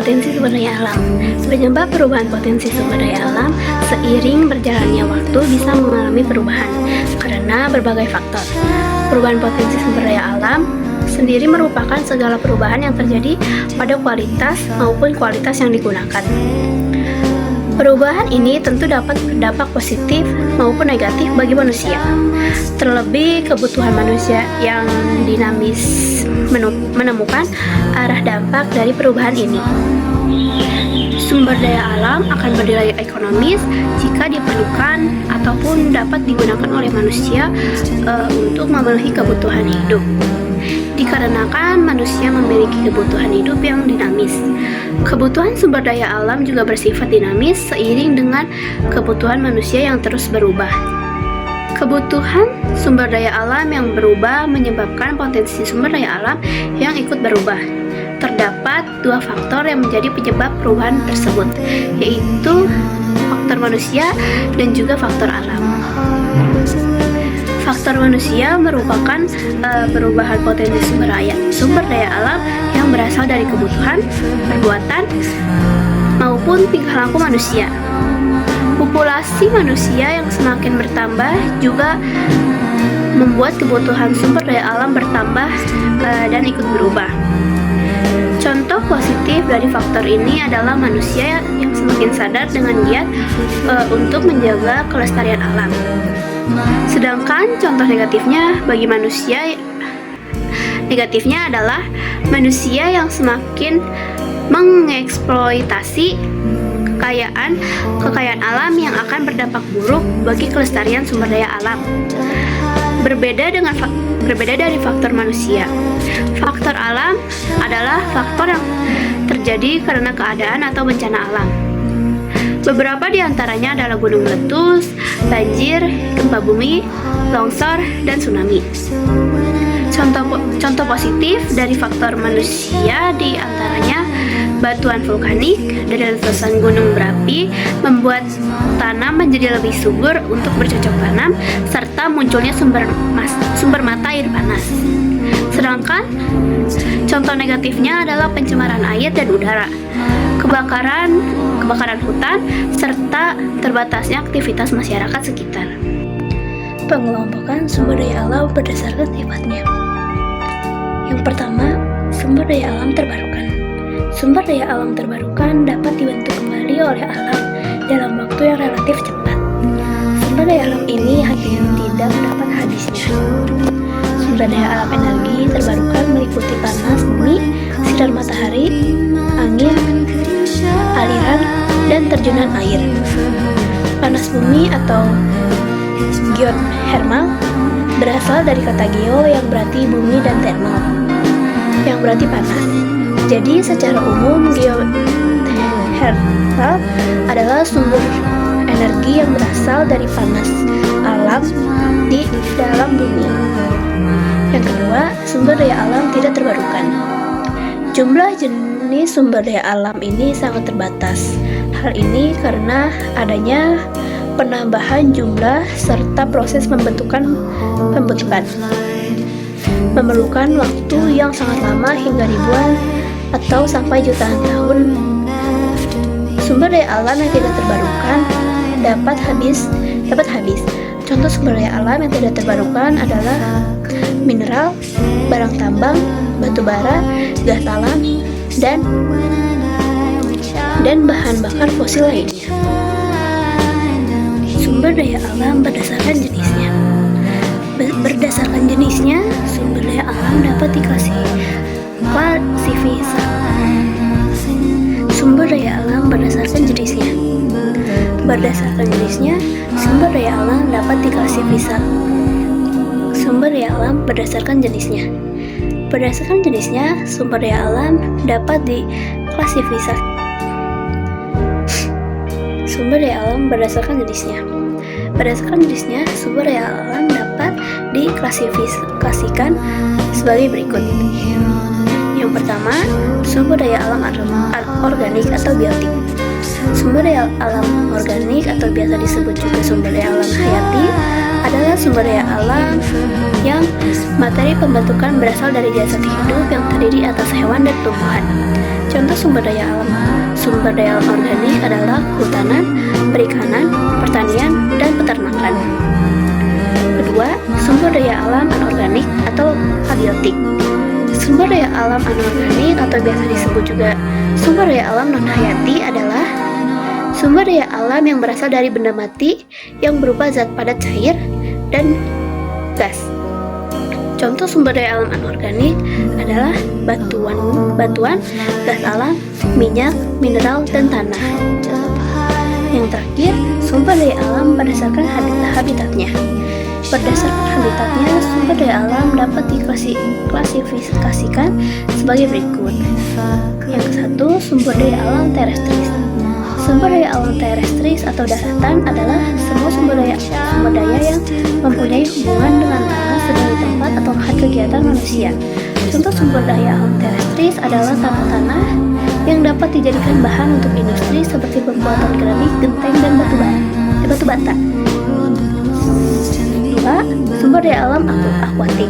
potensi sumber daya alam. Penyebab perubahan potensi sumber daya alam seiring berjalannya waktu bisa mengalami perubahan karena berbagai faktor. Perubahan potensi sumber daya alam sendiri merupakan segala perubahan yang terjadi pada kualitas maupun kualitas yang digunakan. Perubahan ini tentu dapat berdampak positif maupun negatif bagi manusia. Terlebih kebutuhan manusia yang dinamis menemukan arah dampak dari perubahan ini. Sumber daya alam akan bernilai ekonomis jika diperlukan ataupun dapat digunakan oleh manusia untuk memenuhi kebutuhan hidup. Dikarenakan manusia memiliki kebutuhan hidup yang dinamis. Kebutuhan sumber daya alam juga bersifat dinamis seiring dengan kebutuhan manusia yang terus berubah. Kebutuhan sumber daya alam yang berubah menyebabkan potensi sumber daya alam yang ikut berubah. Terdapat dua faktor yang menjadi penyebab perubahan tersebut, yaitu faktor manusia dan juga faktor alam. Faktor manusia merupakan perubahan potensi sumber daya alam yang berasal dari kebutuhan, perbuatan, maupun tingkah laku manusia. Populasi manusia yang semakin bertambah juga membuat kebutuhan sumber daya alam bertambah dan ikut berubah. Contoh positif dari faktor ini adalah manusia yang semakin sadar dengan giat untuk menjaga kelestarian alam. Sedangkan contoh negatifnya adalah manusia yang semakin mengeksploitasi kekayaan alam yang akan berdampak buruk bagi kelestarian sumber daya alam. Berbeda dari faktor manusia. Faktor alam adalah faktor yang terjadi karena keadaan atau bencana alam. Beberapa di antaranya adalah gunung meletus, banjir, gempa bumi, longsor, dan tsunami. Contoh positif dari faktor manusia di antaranya batuan vulkanik dari letusan gunung berapi membuat tanah menjadi lebih subur untuk bercocok tanam serta munculnya sumber mata air panas. Sedangkan contoh negatifnya adalah pencemaran air dan udara, kebakaran hutan, serta terbatasnya aktivitas masyarakat sekitar. Pengelompokan sumber daya alam berdasarkan sifatnya. Yang pertama, sumber daya alam terbarukan. Sumber daya alam terbarukan dapat dibentuk kembali oleh alam dalam waktu yang relatif cepat. Sumber daya alam ini tidak mendapat habisnya. Sumber daya alam energi terbarukan meliputi panas bumi, sinar matahari, angin, aliran, dan terjunan air. Panas bumi atau geothermal berasal dari kata geo yang berarti bumi dan thermal yang berarti panas. Jadi secara umum geothermal adalah sumber energi yang berasal dari panas alam di dalam bumi. Yang kedua, sumber daya alam tidak terbarukan. Jumlah jenis sumber daya alam ini sangat terbatas. Hal ini karena adanya penambahan jumlah serta proses pembentukan memerlukan waktu yang sangat lama hingga ribuan atau sampai jutaan tahun. Sumber daya alam yang tidak terbarukan dapat habis. Contoh sumber daya alam yang tidak terbarukan adalah mineral, barang tambang, batu bara, gas alam, dan bahan bakar fosil lainnya. Sumber daya alam berdasarkan jenisnya. Berdasarkan jenisnya, sumber daya alam dapat diklasifikasikan. Sumber daya alam berdasarkan jenisnya. Berdasarkan jenisnya, sumber daya alam dapat diklasifikasikan. Sumber daya alam berdasarkan jenisnya. Berdasarkan jenisnya, sumber daya alam dapat diklasifikasikan. Sumber daya alam berdasarkan jenisnya. Berdasarkan jenisnya, sumber daya alam dapat diklasifikasikan sebagai berikut. Yang pertama, sumber daya alam organik atau biotik. Sumber daya alam organik atau biasa disebut juga sumber daya alam hayati adalah sumber daya alam yang materi pembentukan berasal dari jasad hidup yang terdiri atas hewan dan tumbuhan. Contoh sumber daya alam organik adalah kehutanan, perikanan, pertanian, dan peternakan. Kedua, sumber daya alam anorganik atau abiotik. Sumber daya alam anorganik atau biasa disebut juga sumber daya alam non-hayati adalah sumber daya alam yang berasal dari benda mati yang berupa zat padat cair dan gas. Contoh sumber daya alam anorganik adalah batuan, gas alam, minyak, mineral, dan tanah. Yang terakhir, sumber daya alam berdasarkan habitatnya. Berdasarkan habitatnya, sumber daya alam dapat diklasifikasikan sebagai berikut. Yang ke-1, sumber daya alam terrestris. Sumber daya alam terrestris atau daratan adalah semua sumber daya yang mempunyai hubungan dengan tanah sedang di tempat atau lahan kegiatan manusia. Contoh sumber daya alam terrestris adalah tanah-tanah yang dapat dijadikan bahan untuk industri seperti pembuatan keramik, genteng, dan batu bata. 2. Sumber daya alam akuatik.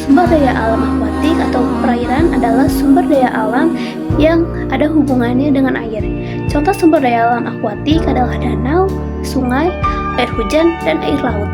Sumber daya alam akuatik atau perairan adalah sumber daya alam yang ada hubungannya dengan air. Contoh sumber daya alam akuatik adalah danau, sungai, air hujan, dan air laut.